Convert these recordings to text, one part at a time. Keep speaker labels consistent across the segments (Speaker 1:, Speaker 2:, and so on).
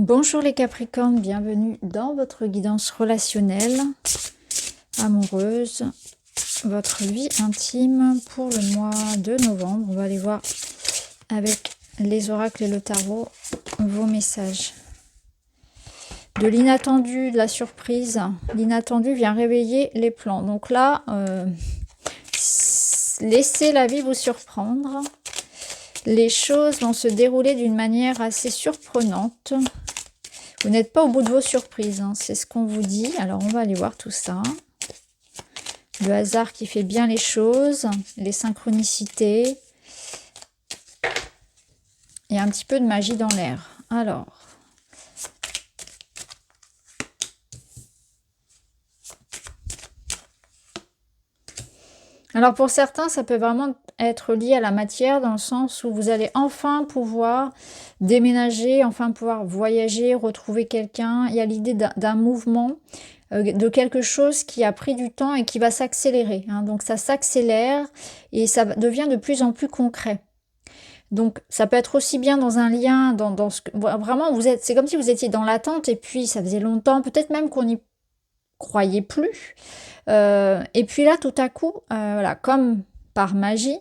Speaker 1: Bonjour les Capricornes, bienvenue dans votre guidance relationnelle, amoureuse, votre vie intime pour le mois de novembre. On va aller voir avec les oracles et le tarot vos messages. De l'inattendu, de la surprise, l'inattendu vient réveiller les plans. Donc là, laissez la vie vous surprendre. Les choses vont se dérouler d'une manière assez surprenante. Vous n'êtes pas au bout de vos surprises, hein, c'est ce qu'on vous dit. Alors, on va aller voir tout ça. Le hasard qui fait bien les choses, les synchronicités. Et un petit peu de magie dans l'air. Alors pour certains, ça peut vraiment être lié à la matière dans le sens où vous allez enfin pouvoir déménager, enfin pouvoir voyager, retrouver quelqu'un. Il y a l'idée d'un mouvement, de quelque chose qui a pris du temps et qui va s'accélérer. Hein. Donc ça s'accélère et ça devient de plus en plus concret. Donc ça peut être aussi bien dans un lien, dans ce que vraiment c'est comme si vous étiez dans l'attente et puis ça faisait longtemps, peut-être même qu'on n'y croyait plus. Et puis là, tout à coup, voilà, comme par magie,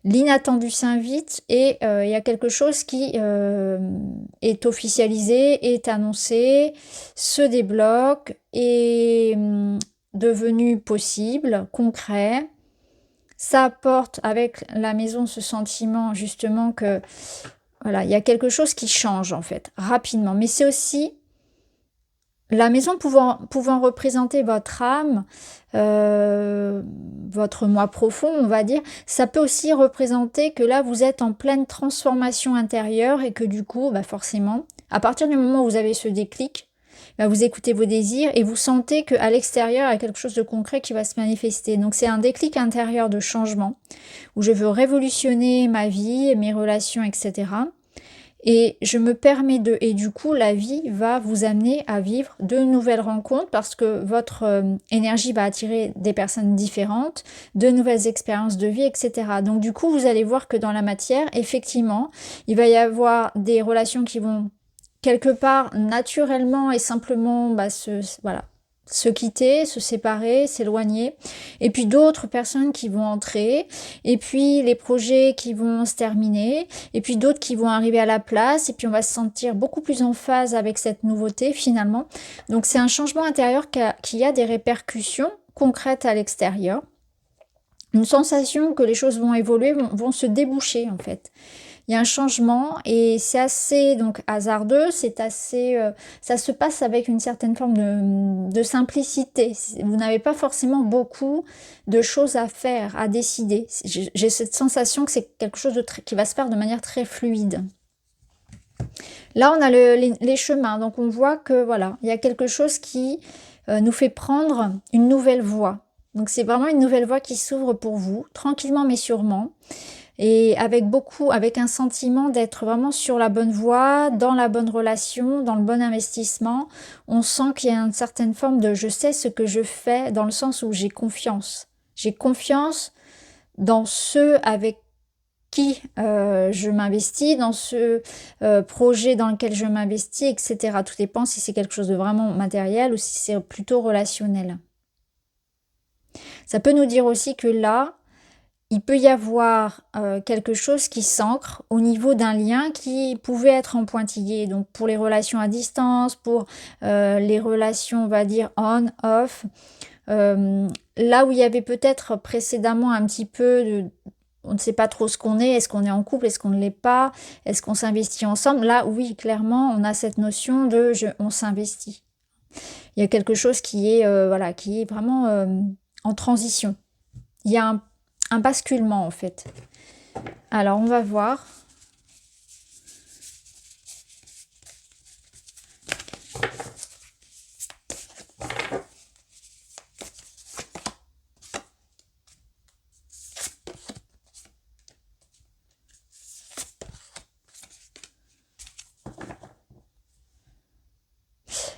Speaker 1: l'inattendu s'invite et il y a quelque chose qui est officialisé, est annoncé, se débloque, est devenu possible, concret. Ça apporte avec la maison ce sentiment justement que voilà, il y a quelque chose qui change en fait, rapidement. Mais c'est aussi la maison pouvant représenter votre âme, votre moi profond, on va dire, ça peut aussi représenter que là, vous êtes en pleine transformation intérieure et que du coup, forcément, à partir du moment où vous avez ce déclic, vous écoutez vos désirs et vous sentez qu'à l'extérieur, il y a quelque chose de concret qui va se manifester. Donc, c'est un déclic intérieur de changement où je veux révolutionner ma vie, mes relations, etc. Et je me permets et du coup, la vie va vous amener à vivre de nouvelles rencontres parce que votre énergie va attirer des personnes différentes, de nouvelles expériences de vie, etc. Donc du coup, vous allez voir que dans la matière, effectivement, il va y avoir des relations qui vont quelque part naturellement et simplement se quitter, se séparer, s'éloigner, et puis d'autres personnes qui vont entrer, et puis les projets qui vont se terminer, et puis d'autres qui vont arriver à la place, et puis on va se sentir beaucoup plus en phase avec cette nouveauté finalement. Donc c'est un changement intérieur qui a des répercussions concrètes à l'extérieur, une sensation que les choses vont évoluer, vont se déboucher en fait. Il y a un changement et c'est assez donc hasardeux, c'est assez, ça se passe avec une certaine forme de simplicité. Vous n'avez pas forcément beaucoup de choses à faire, à décider. J'ai cette sensation que c'est quelque chose qui va se faire de manière très fluide. Là, on a les chemins, donc on voit que voilà, il y a quelque chose qui nous fait prendre une nouvelle voie. Donc c'est vraiment une nouvelle voie qui s'ouvre pour vous, tranquillement mais sûrement. Et avec un sentiment d'être vraiment sur la bonne voie, dans la bonne relation, dans le bon investissement. On sent qu'il y a une certaine forme de je sais ce que je fais, dans le sens où j'ai confiance. J'ai confiance dans ceux avec qui je m'investis, dans ce projet dans lequel je m'investis, etc. Tout dépend si c'est quelque chose de vraiment matériel ou si c'est plutôt relationnel. Ça peut nous dire aussi que là, il peut y avoir quelque chose qui s'ancre au niveau d'un lien qui pouvait être en pointillé. Donc pour les relations à distance, pour les relations, on va dire, on-off. Là où il y avait peut-être précédemment un petit peu on ne sait pas trop ce qu'on est qu'on est en couple, est-ce qu'on ne l'est pas, est-ce qu'on s'investit ensemble. Là, oui, clairement, on a cette notion de on s'investit. Il y a quelque chose qui est vraiment en transition. Il y a un basculement en fait. Alors on va voir.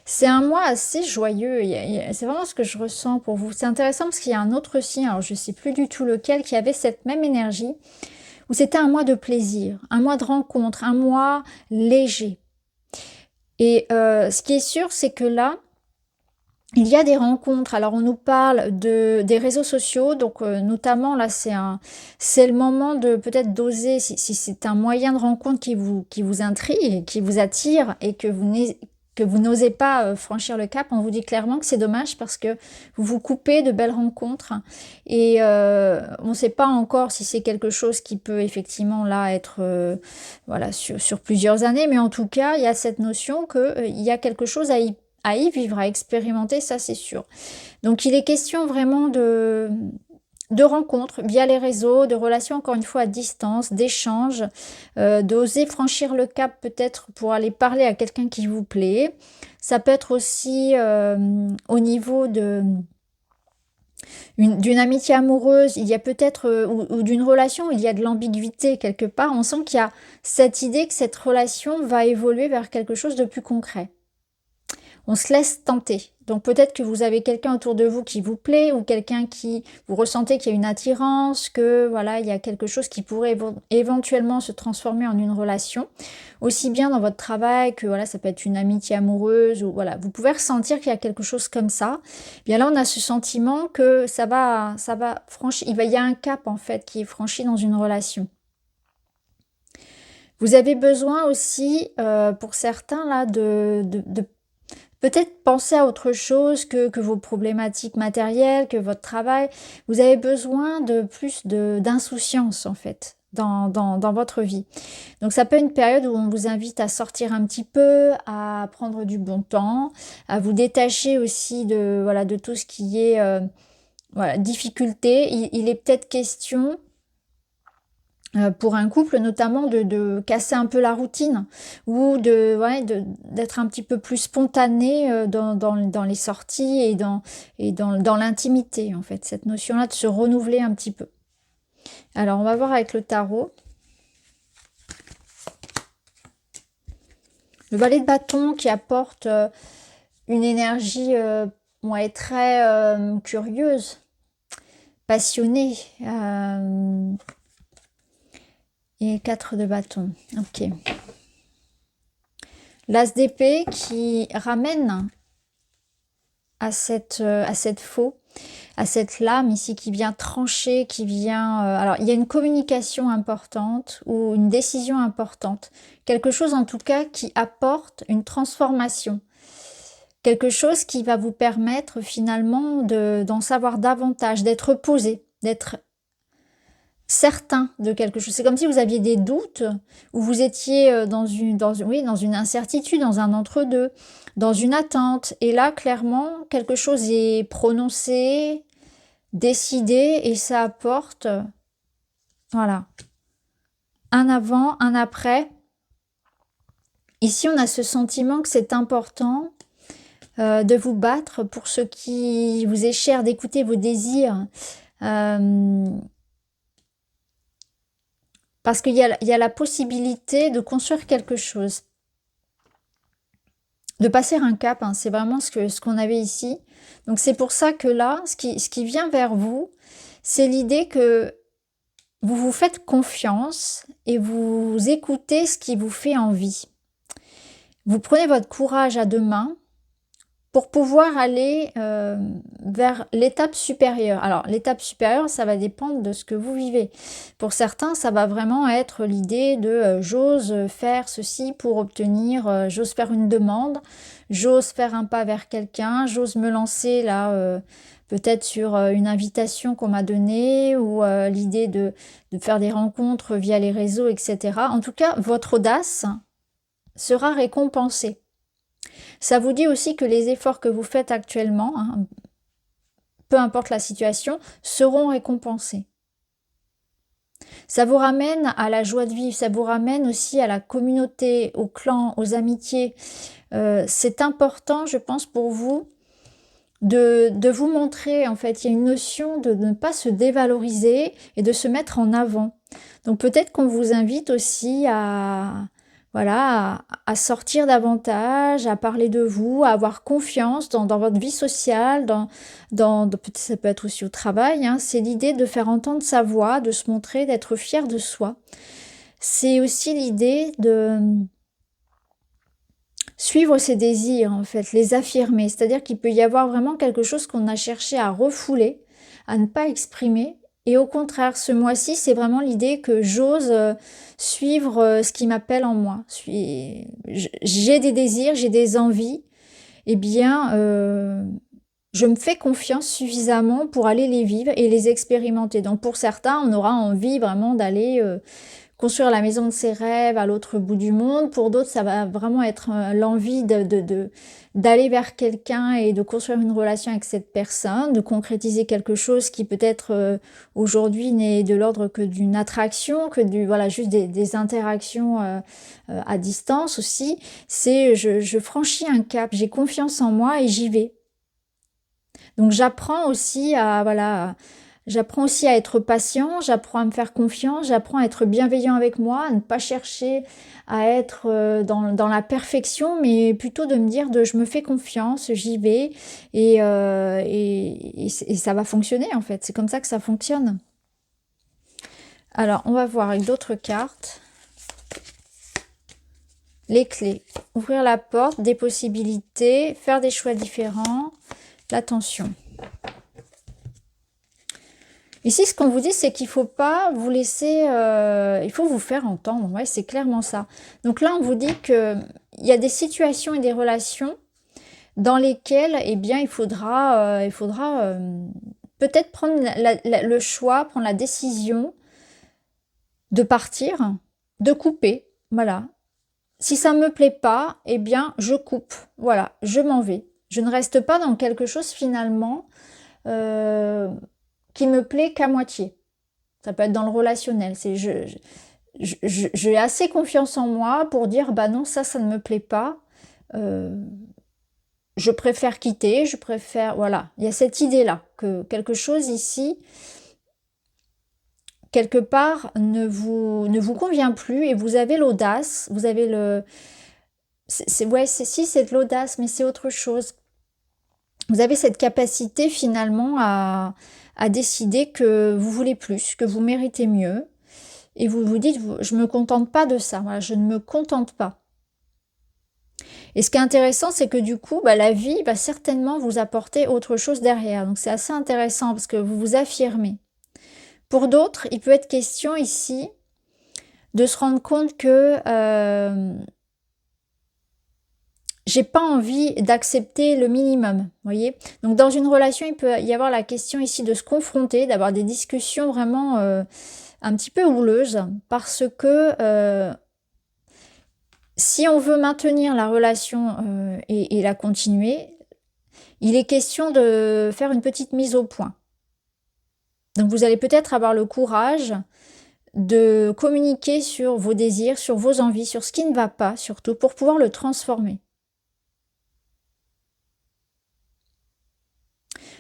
Speaker 1: C'est un mois assez joyeux, c'est vraiment ce que je ressens pour vous. C'est intéressant parce qu'il y a un autre signe, alors je ne sais plus du tout lequel, qui avait cette même énergie, où c'était un mois de plaisir, un mois de rencontre, un mois léger. Et ce qui est sûr, c'est que là, il y a des rencontres. Alors on nous parle des réseaux sociaux, donc notamment là c'est le moment de peut-être d'oser, si c'est un moyen de rencontre qui vous intrigue, qui vous attire et que vous n'osez pas franchir le cap, on vous dit clairement que c'est dommage parce que vous vous coupez de belles rencontres et on ne sait pas encore si c'est quelque chose qui peut effectivement là être voilà, sur plusieurs années, mais en tout cas il y a cette notion qu'il y a quelque chose à y vivre, à expérimenter, ça c'est sûr. Donc il est question vraiment de rencontres via les réseaux, de relations encore une fois à distance, d'échanges, d'oser franchir le cap peut-être pour aller parler à quelqu'un qui vous plaît. Ça peut être aussi au niveau d'une amitié amoureuse, il y a peut-être, ou d'une relation, il y a de l'ambiguïté quelque part. On sent qu'il y a cette idée que cette relation va évoluer vers quelque chose de plus concret. On se laisse tenter. Donc peut-être que vous avez quelqu'un autour de vous qui vous plaît ou quelqu'un qui vous ressentez qu'il y a une attirance, que voilà, il y a quelque chose qui pourrait éventuellement se transformer en une relation, aussi bien dans votre travail que voilà, ça peut être une amitié amoureuse ou voilà, vous pouvez ressentir qu'il y a quelque chose comme ça. Bien là, on a ce sentiment que ça va franchir, il y a un cap en fait qui est franchi dans une relation. Vous avez besoin aussi, pour certains là, de peut-être penser à autre chose que vos problématiques matérielles, que votre travail. Vous avez besoin de plus d'insouciance, en fait, dans votre vie. Donc ça peut être une période où on vous invite à sortir un petit peu, à prendre du bon temps, à vous détacher aussi de, voilà, de tout ce qui est voilà, difficulté. Il est peut-être question pour un couple notamment de casser un peu la routine ou ouais, d'être un petit peu plus spontané dans les sorties dans l'intimité en fait, cette notion-là de se renouveler un petit peu. Alors on va voir avec le tarot. Le valet de bâton qui apporte une énergie ouais, très curieuse, passionnée. Et 4 de bâton. Ok. L'as d'épée qui ramène à cette faux, à cette lame ici qui vient trancher, qui vient... alors, il y a une communication importante ou une décision importante. Quelque chose en tout cas qui apporte une transformation. Quelque chose qui va vous permettre finalement d'en savoir davantage, d'être posé, d'être certain de quelque chose. C'est comme si vous aviez des doutes, ou vous étiez oui, dans une incertitude, dans un entre-deux, dans une attente. Et là, clairement, quelque chose est prononcé, décidé, et ça apporte, voilà, un avant, un après. Ici, on a ce sentiment que c'est important de vous battre pour ce qui vous est cher, d'écouter vos désirs. Parce qu'il y a la possibilité de construire quelque chose, de passer un cap, hein, c'est vraiment ce qu'on avait ici. Donc c'est pour ça que là, ce qui vient vers vous, c'est l'idée que vous vous faites confiance et vous écoutez ce qui vous fait envie. Vous prenez votre courage à deux mains pour pouvoir aller vers l'étape supérieure. Alors, l'étape supérieure, ça va dépendre de ce que vous vivez. Pour certains, ça va vraiment être l'idée de j'ose faire ceci pour obtenir, j'ose faire une demande, j'ose faire un pas vers quelqu'un, j'ose me lancer là, peut-être sur une invitation qu'on m'a donnée ou l'idée de faire des rencontres via les réseaux, etc. En tout cas, votre audace sera récompensée. Ça vous dit aussi que les efforts que vous faites actuellement, hein, peu importe la situation, seront récompensés. Ça vous ramène à la joie de vivre, ça vous ramène aussi à la communauté, au clan, aux amitiés. C'est important, je pense, pour vous de vous montrer, en fait, il y a une notion de ne pas se dévaloriser et de se mettre en avant. Donc peut-être qu'on vous invite aussi voilà, à sortir davantage, à parler de vous, à avoir confiance dans votre vie sociale, ça peut être aussi au travail, hein. C'est l'idée de faire entendre sa voix, de se montrer, d'être fier de soi. C'est aussi l'idée suivre ses désirs, en fait, les affirmer. C'est-à-dire qu'il peut y avoir vraiment quelque chose qu'on a cherché à refouler, à ne pas exprimer. Et au contraire, ce mois-ci, c'est vraiment l'idée que j'ose suivre ce qui m'appelle en moi. J'ai des désirs, j'ai des envies. Eh bien, je me fais confiance suffisamment pour aller les vivre et les expérimenter. Donc pour certains, on aura envie vraiment d'aller construire la maison de ses rêves à l'autre bout du monde. Pour d'autres, ça va vraiment être l'envie d'aller vers quelqu'un et de construire une relation avec cette personne, de concrétiser quelque chose qui peut-être aujourd'hui n'est de l'ordre que d'une attraction, que voilà, juste des interactions à distance aussi. C'est je franchis un cap, j'ai confiance en moi et j'y vais. Donc j'apprends aussi j'apprends aussi à être patient, j'apprends à me faire confiance, j'apprends à être bienveillant avec moi, à ne pas chercher à être dans la perfection, mais plutôt de me dire je me fais confiance, j'y vais et ça va fonctionner en fait. C'est comme ça que ça fonctionne. Alors on va voir avec d'autres cartes. Les clés. Ouvrir la porte, des possibilités, faire des choix différents, l'attention. Ici, ce qu'on vous dit, c'est qu'il ne faut pas vous laisser... il faut vous faire entendre. Ouais, c'est clairement ça. Donc là, on vous dit qu'il y a des situations et des relations dans lesquelles, eh bien, il faudra peut-être prendre le choix, prendre la décision de partir, de couper. Voilà. Si ça ne me plaît pas, eh bien, je coupe. Voilà, je m'en vais. Je ne reste pas dans quelque chose, finalement... qui me plaît qu'à moitié. Ça peut être dans le relationnel. C'est j'ai assez confiance en moi pour dire bah non, ça ne me plaît pas. Je préfère quitter, je préfère... Voilà, il y a cette idée-là, que quelque chose ici, quelque part, ne vous convient plus et vous avez l'audace, vous avez le... c'est de l'audace, mais c'est autre chose. Vous avez cette capacité finalement à décider que vous voulez plus, que vous méritez mieux. Et vous vous dites, je ne me contente pas de ça, voilà, je ne me contente pas. Et ce qui est intéressant, c'est que du coup, la vie va certainement vous apporter autre chose derrière. Donc c'est assez intéressant parce que vous vous affirmez. Pour d'autres, il peut être question ici de se rendre compte que j'ai pas envie d'accepter le minimum, voyez. Donc dans une relation, il peut y avoir la question ici de se confronter, d'avoir des discussions vraiment un petit peu houleuses, parce que si on veut maintenir la relation et la continuer, il est question de faire une petite mise au point. Donc vous allez peut-être avoir le courage de communiquer sur vos désirs, sur vos envies, sur ce qui ne va pas surtout, pour pouvoir le transformer.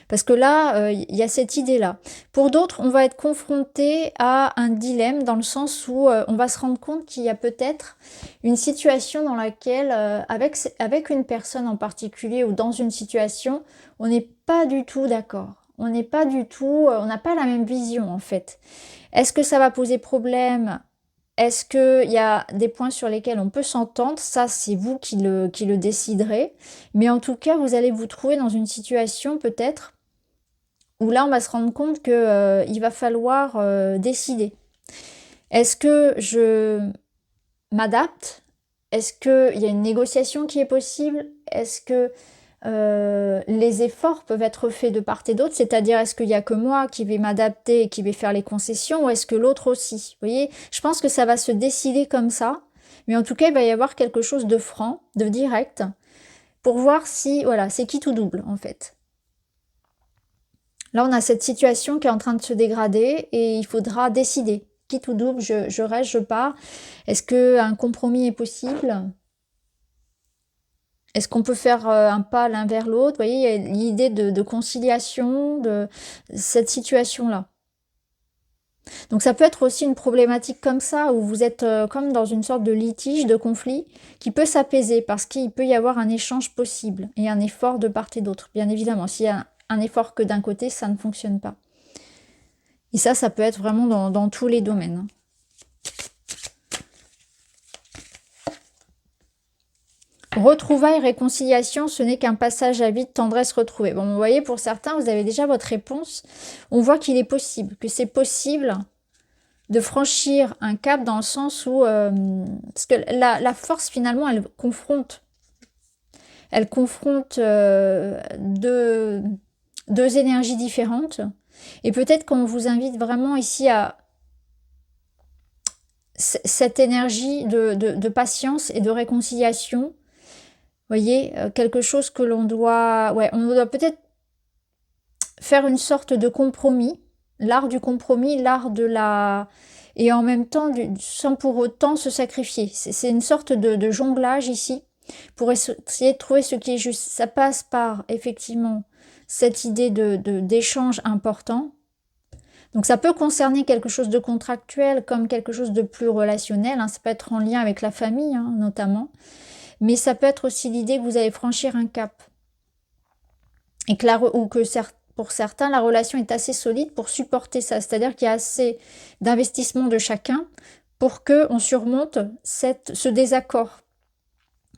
Speaker 1: Parce que là, il y a cette idée-là. Pour d'autres, on va être confronté à un dilemme dans le sens où on va se rendre compte qu'il y a peut-être une situation dans laquelle, avec une personne en particulier ou dans une situation, on n'est pas du tout d'accord. On n'est pas du tout, on n'a pas la même vision en fait. Est-ce que ça va poser problème? Est-ce qu'il y a des points sur lesquels on peut s'entendre? Ça, c'est vous qui le déciderez. Mais en tout cas, vous allez vous trouver dans une situation peut-être où là, on va se rendre compte qu'il va falloir décider. Est-ce que je m'adapte? Est-ce qu'il y a une négociation qui est possible? Est-ce que les efforts peuvent être faits de part et d'autre? C'est-à-dire, est-ce qu'il n'y a que moi qui vais m'adapter et qui vais faire les concessions ou est-ce que l'autre aussi? Vous voyez, je pense que ça va se décider comme ça. Mais en tout cas, il va y avoir quelque chose de franc, de direct, pour voir si, voilà, c'est quitte ou double, en fait. Là, on a cette situation qui est en train de se dégrader et il faudra décider. Quitte ou double, je reste, je pars. Est-ce qu'un compromis est possible? Est-ce qu'on peut faire un pas l'un vers l'autre? Vous voyez, il y a l'idée de conciliation de cette situation-là. Donc ça peut être aussi une problématique comme ça, où vous êtes comme dans une sorte de litige, de conflit, qui peut s'apaiser parce qu'il peut y avoir un échange possible et un effort de part et d'autre, bien évidemment. S'il y a un effort que d'un côté, ça ne fonctionne pas. Et ça peut être vraiment dans tous les domaines. Retrouvailles, réconciliation, ce n'est qu'un passage à vide, tendresse retrouvée. Bon, vous voyez, pour certains, vous avez déjà votre réponse. On voit qu'il est possible, que c'est possible de franchir un cap dans le sens où... parce que la force, finalement, elle confronte. Elle confronte deux énergies différentes. Et peut-être qu'on vous invite vraiment ici à cette énergie de patience et de réconciliation. Vous voyez, quelque chose que l'on doit... Ouais, on doit peut-être faire une sorte de compromis. L'art du compromis, l'art de la... Et en même temps, sans pour autant se sacrifier. C'est une sorte de jonglage ici, pour essayer de trouver ce qui est juste. Ça passe par, effectivement, cette idée d'échange important. Donc ça peut concerner quelque chose de contractuel comme quelque chose de plus relationnel. Hein. Ça peut être en lien avec la famille, hein, notamment. Mais ça peut être aussi l'idée que vous allez franchir un cap. Et que pour certains, la relation est assez solide pour supporter ça. C'est-à-dire qu'il y a assez d'investissement de chacun pour qu'on surmonte ce désaccord.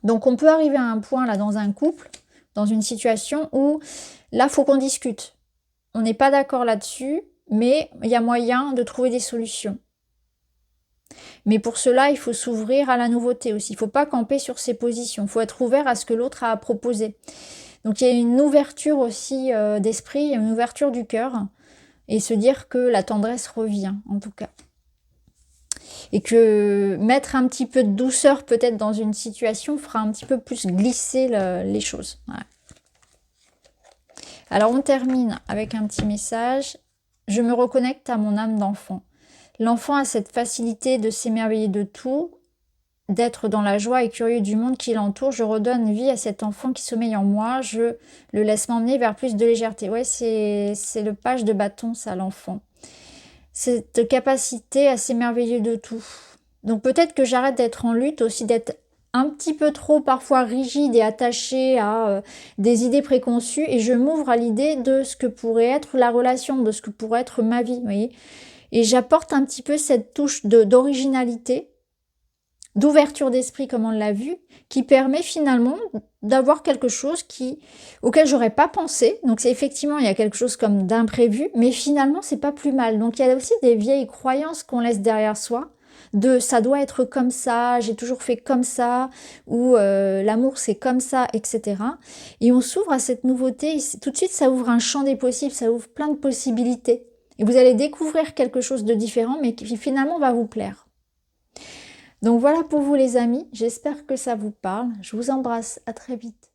Speaker 1: Donc on peut arriver à un point là dans un couple, dans une situation où là, il faut qu'on discute. On n'est pas d'accord là-dessus, mais il y a moyen de trouver des solutions. Mais pour cela, il faut s'ouvrir à la nouveauté aussi. Il ne faut pas camper sur ses positions. Il faut être ouvert à ce que l'autre a à proposer. Donc il y a une ouverture aussi d'esprit, une ouverture du cœur. Et se dire que la tendresse revient, en tout cas. Et que mettre un petit peu de douceur peut-être dans une situation fera un petit peu plus glisser les choses. Ouais. Alors on termine avec un petit message. Je me reconnecte à mon âme d'enfant. L'enfant a cette facilité de s'émerveiller de tout, d'être dans la joie et curieux du monde qui l'entoure. Je redonne vie à cet enfant qui sommeille en moi. Je le laisse m'emmener vers plus de légèreté. Ouais, c'est le page de bâton, ça, l'enfant. Cette capacité à s'émerveiller de tout. Donc peut-être que j'arrête d'être en lutte aussi, d'être un petit peu trop parfois rigide et attachée à des idées préconçues, et je m'ouvre à l'idée de ce que pourrait être la relation, de ce que pourrait être ma vie, vous voyez. Et j'apporte un petit peu cette touche d'originalité, d'ouverture d'esprit comme on l'a vu, qui permet finalement d'avoir quelque chose auquel j'aurais pas pensé. Donc c'est effectivement, il y a quelque chose comme d'imprévu, mais finalement c'est pas plus mal. Donc il y a aussi des vieilles croyances qu'on laisse derrière soi, de ça doit être comme ça, j'ai toujours fait comme ça, ou l'amour c'est comme ça, etc. Et on s'ouvre à cette nouveauté, et tout de suite ça ouvre un champ des possibles, ça ouvre plein de possibilités. Et vous allez découvrir quelque chose de différent, mais qui finalement va vous plaire. Donc voilà pour vous les amis, j'espère que ça vous parle. Je vous embrasse, à très vite.